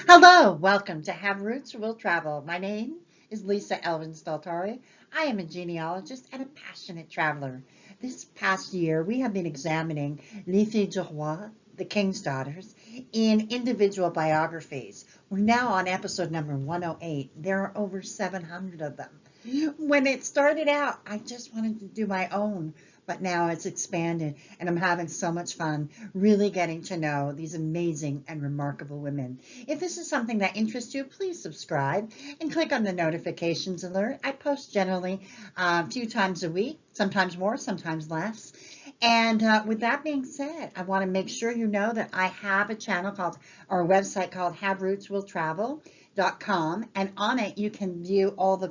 Hello, welcome to Have Roots Will Travel. My name is Lisa Elvin Staltari. I am a genealogist and a passionate traveler. This past year, we have been examining Les Filles du Roi, the King's Daughters, in individual biographies. We're now on episode number 108. There are over 700 of them. When it started out, I just wanted to do my own, but now it's expanded and I'm having so much fun really getting to know these amazing and remarkable women. If this is something that interests you, please subscribe and click on the notifications alert. I post generally a few times a week, sometimes more, sometimes less. And with that being said, I want to make sure you know that I have a channel called, or a website called haverootswilltravel.com, and on it you can view all the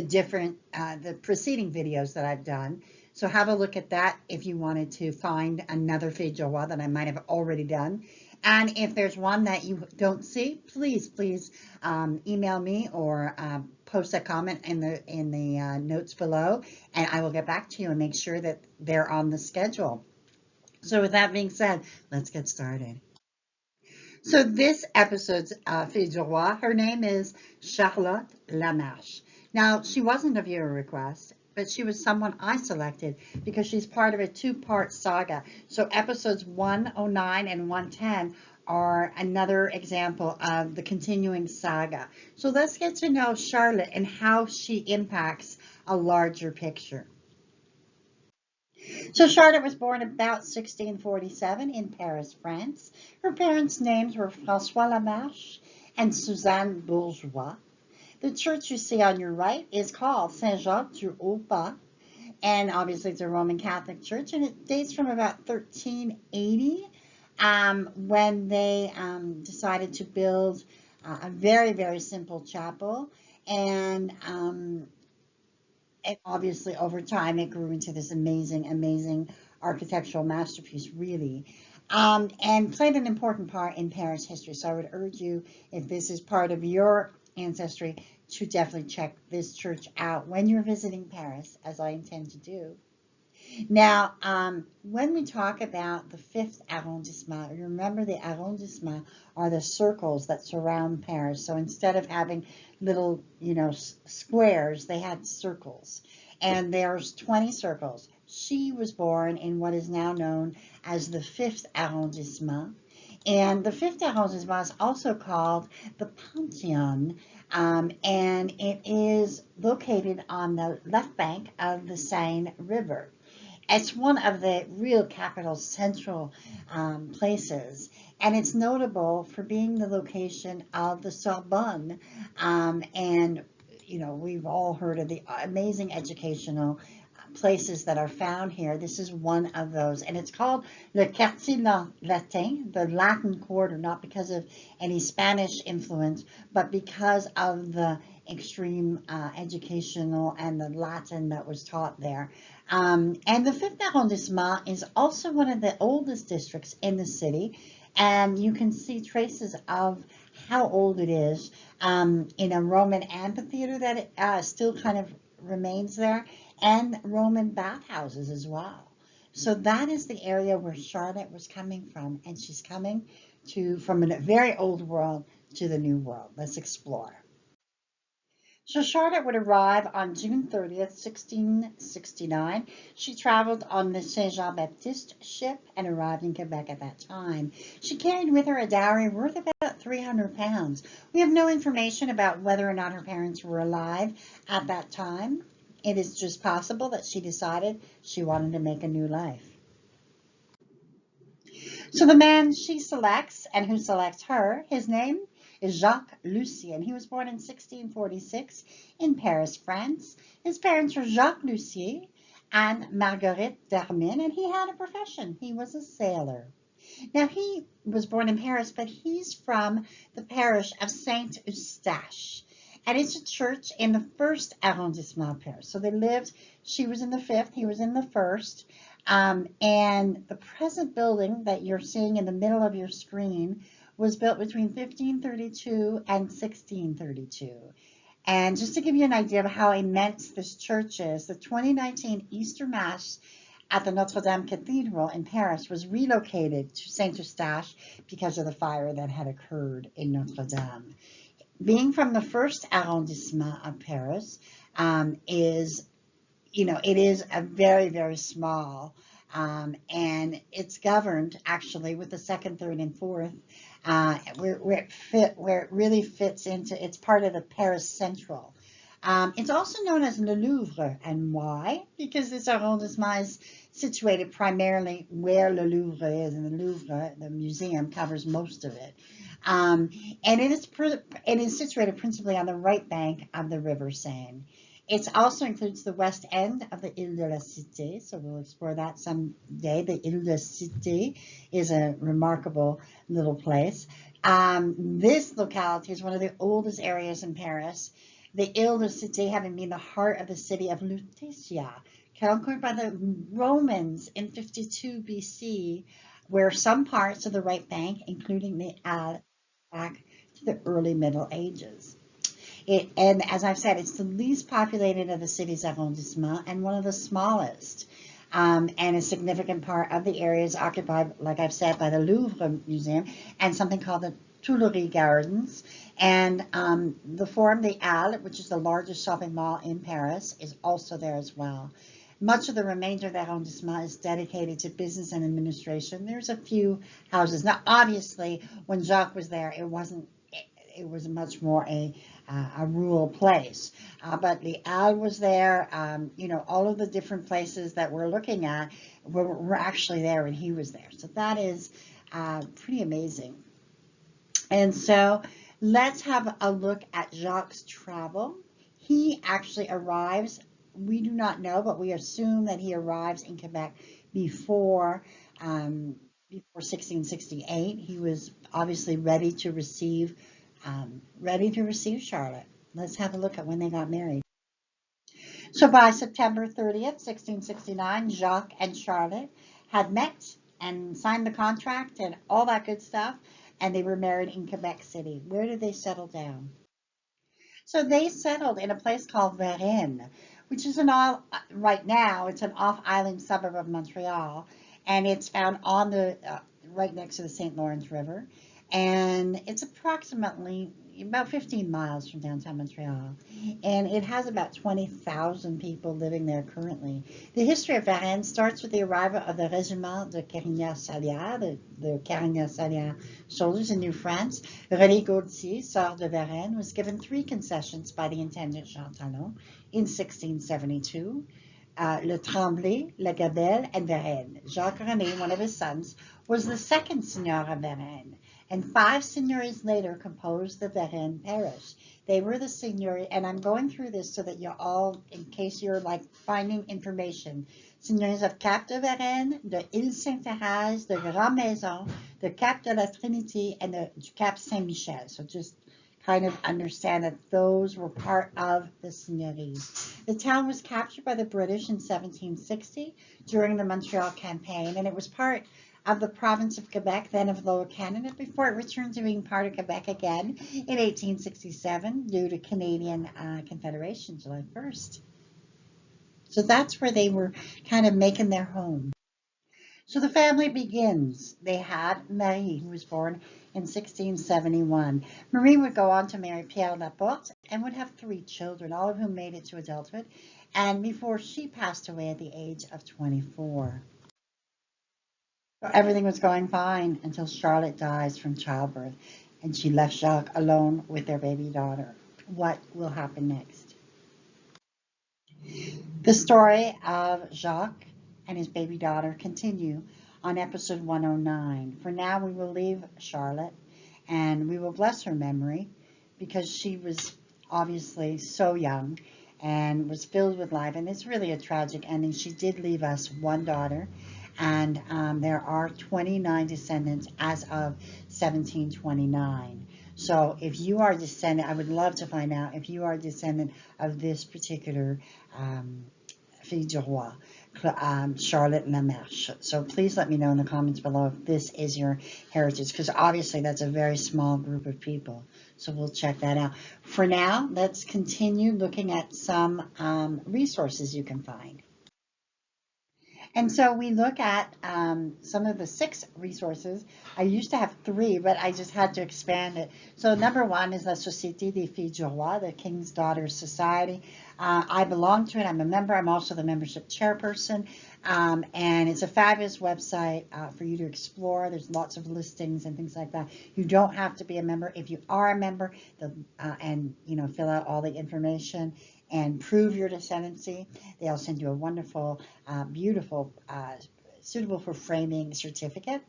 different the preceding videos that I've done. So have a look at that if you wanted to find another Fille du Roi that I might have already done. And if there's one that you don't see, please email me or post a comment in the notes below, and I will get back to you and make sure that they're on the schedule. So with that being said, let's get started. So this episode's Fille du Roi, her name is Charlotte Lamarche. Now, she wasn't a viewer request, but she was someone I selected because she's part of a two-part saga. So episodes 109 and 110 are another example of the continuing saga. So let's get to know Charlotte and how she impacts a larger picture. So Charlotte was born about 1647 in Paris, France. Her parents' names were François Lamarche and Suzanne Bourgeois. The church you see on your right is called Saint-Jacques-du-Haut-Pas, and obviously it's a Roman Catholic church, and it dates from about 1380 when they decided to build a very simple chapel, and obviously over time it grew into this amazing architectural masterpiece, really. And played an important part in Paris history. So I would urge you, if this is part of your ancestry, to definitely check this church out when you're visiting Paris, as I intend to do. Now, when we talk about the fifth arrondissement, remember the arrondissement are the circles that surround Paris. So instead of having little, squares, they had circles. And there's 20 circles. She was born in what is now known as the fifth arrondissement. And the fifth arrondissement is also called the Panthéon, and it is located on the left bank of the Seine River. It's one of the real capital central places, and it's notable for being the location of the Sorbonne. And, we've all heard of the amazing educational places that are found here. This is one of those, and it's called Le Quartier Latin, the Latin Quarter, not because of any Spanish influence, but because of the extreme educational and the Latin that was taught there. And the Fifth Arrondissement is also one of the oldest districts in the city, and you can see traces of how old it is in a Roman amphitheater that it still kind of remains there, and Roman bathhouses as well. So that is the area where Charlotte was coming from, and she's coming from a very old world to the new world. Let's explore. So Charlotte would arrive on June 30th, 1669. She traveled on the Saint-Jean-Baptiste ship and arrived in Quebec at that time. She carried with her a dowry worth about 300 pounds. We have no information about whether or not her parents were alive at that time. It is just possible that she decided she wanted to make a new life. So the man she selects and who selects her, his name is Jacques Lucien. He was born in 1646 in Paris, France. His parents were Jacques Lucier and Marguerite d'Armin, and he had a profession. He was a sailor. Now, he was born in Paris, but he's from the parish of Saint Eustache. And it's a church in the first arrondissement of Paris. So she was in the fifth, he was in the first. And the present building that you're seeing in the middle of your screen was built between 1532 and 1632. And just to give you an idea of how immense this church is, the 2019 Easter Mass at the Notre Dame Cathedral in Paris was relocated to Saint Eustache because of the fire that had occurred in Notre Dame. Being from the first arrondissement of Paris, is, it is a very, very small, and it's governed actually with the second, third, and fourth, where it really fits into. It's part of the Paris Central. It's also known as Le Louvre, and why? Because this arrondissement is situated primarily where Le Louvre is, and the Louvre, the museum, covers most of it. Um, and it is situated principally on the right bank of the River Seine. It also includes the west end of the Ile de la Cité, so we'll explore that someday. The Ile de la Cité is a remarkable little place. This locality is one of the oldest areas in Paris. The Ile de la Cité having been the heart of the city of Lutetia, conquered by the Romans in 52 BC, where some parts of the right bank, including the Al, back to the early Middle Ages. And as I've said, it's the least populated of the city's arrondissement and one of the smallest. And a significant part of the area is occupied, like I've said, by the Louvre Museum and something called the Tuileries Gardens. And the Forum des Halles, which is the largest shopping mall in Paris, is also there as well. Much of the remainder of the arrondissement is dedicated to business and administration. There's a few houses. Now, obviously, when Jacques was there, it wasn't. It was much more a rural place. But the Al was there. All of the different places that we're looking at were actually there when he was there. So that is pretty amazing. And so let's have a look at Jacques' travel. He actually arrives, we do not know, but we assume that he arrives in Quebec before 1668. He was obviously ready to receive Charlotte. Let's have a look at when they got married. So by September 30th, 1669, Jacques and Charlotte had met and signed the contract and all that good stuff, and they were married in Quebec City. Where did they settle down? So they settled in a place called Varennes, which is right now, it's an off-island suburb of Montreal, and it's found on the right next to the St. Lawrence River, and it's approximately about 15 miles from downtown Montreal, and it has about 20,000 people living there currently. The history of Varennes starts with the arrival of the Régiment de Carignan-Salieres, the Carignan-Salieres soldiers in New France. René Gaultier, Sœur de Varennes, was given 3 concessions by the intendant Jean Talon in 1672. Le Tremblay, La Gabelle, and Varennes. Jacques René, one of his sons, was the second seigneur of Varennes, and 5 seigneuries later composed the Varennes parish. They were the seigneury, and I'm going through this so that you all, in case you're like finding information, seigneuries of Cap de Varennes, de Ile Sainte-Thérèse, de Grand Maison, de Cap de la Trinité, and de Cap Saint-Michel. So just kind of understand that those were part of the seigneuries. The town was captured by the British in 1760 during the Montreal campaign, and it was part of the province of Quebec, then of Lower Canada, before it returned to being part of Quebec again in 1867 due to Canadian Confederation, July 1st. So that's where they were kind of making their home. So the family begins. They had Marie, who was born in 1671. Marie would go on to marry Pierre Laporte and would have 3 children, all of whom made it to adulthood, and before she passed away at the age of 24. So everything was going fine until Charlotte dies from childbirth, and she left Jacques alone with their baby daughter. What will happen next? The story of Jacques and his baby daughter continue on episode 109. For now, we will leave Charlotte and we will bless her memory because she was obviously so young and was filled with life. And it's really a tragic ending. She did leave us 1 daughter, and there are 29 descendants as of 1729. So if you are a descendant, I would love to find out if you are a descendant of this particular fille du roi, Charlotte Lamarche. So please let me know in the comments below if this is your heritage, because obviously that's a very small group of people. So we'll check that out. For now, let's continue looking at some resources you can find. And so we look at some of the 6 resources. I used to have 3, but I just had to expand it. So number 1 is La Société des Filles du Roi, the King's Daughters Society. I belong to it. I'm a member. I'm also the membership chairperson. And it's a fabulous website for you to explore. There's lots of listings and things like that. You don't have to be a member. If you are a member, and fill out all the information and prove your descendancy, they'll send you a wonderful, beautiful, suitable for framing certificate.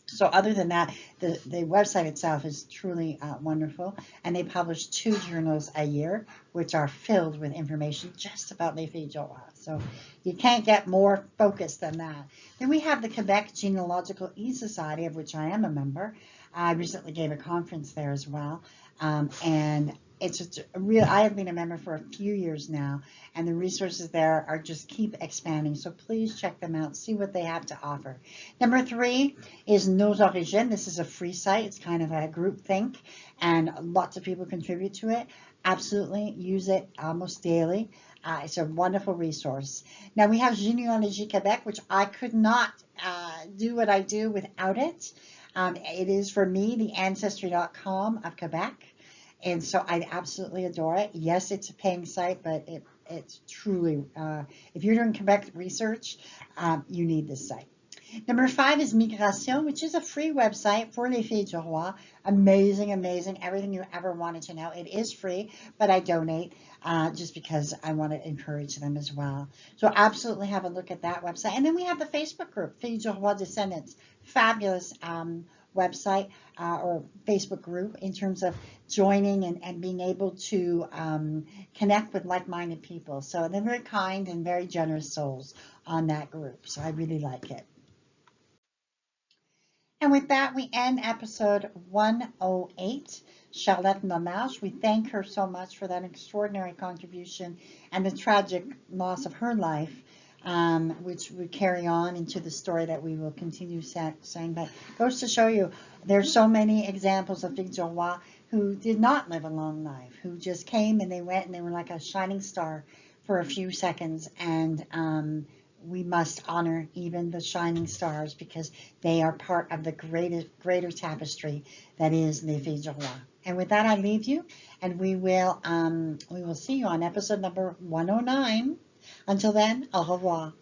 So other than that, the website itself is truly wonderful, and they publish 2 journals a year, which are filled with information just about Les Filles du Roi. So you can't get more focused than that. Then we have the Quebec Genealogical E-Society, of which I am a member. I recently gave a conference there as well, and it's just a real. I have been a member for a few years now, and the resources there are just keep expanding. So please check them out, see what they have to offer. Number 3 is Nos Origines. This is a free site. It's kind of a group think, and lots of people contribute to it. Absolutely use it almost daily. It's a wonderful resource. Now we have Généalogie Québec, which I could not do what I do without it. It is for me the ancestry.com of Quebec. And so I absolutely adore it. Yes, it's a paying site, but it's truly, if you're doing Quebec research, you need this site. Number 5 is Migration, which is a free website for Les Filles du Roi. Amazing, amazing, everything you ever wanted to know. It is free, but I donate just because I want to encourage them as well. So absolutely have a look at that website. And then we have the Facebook group, Filles du Roi Descendants. Fabulous website or Facebook group in terms of joining and being able to connect with like-minded people. So they're very kind and very generous souls on that group. So I really like it. And with that, we end episode 108. Charlotte Lamarche, we thank her so much for that extraordinary contribution and the tragic loss of her life, which would carry on into the story that we will continue saying. But goes to show you, there's so many examples of Filles du Roi who did not live a long life, who just came and they went and they were like a shining star for a few seconds. And we must honor even the shining stars because they are part of the greater tapestry that is Les Filles du Roi. And with that, I leave you, and we will see you on episode number 109. Until then, au revoir.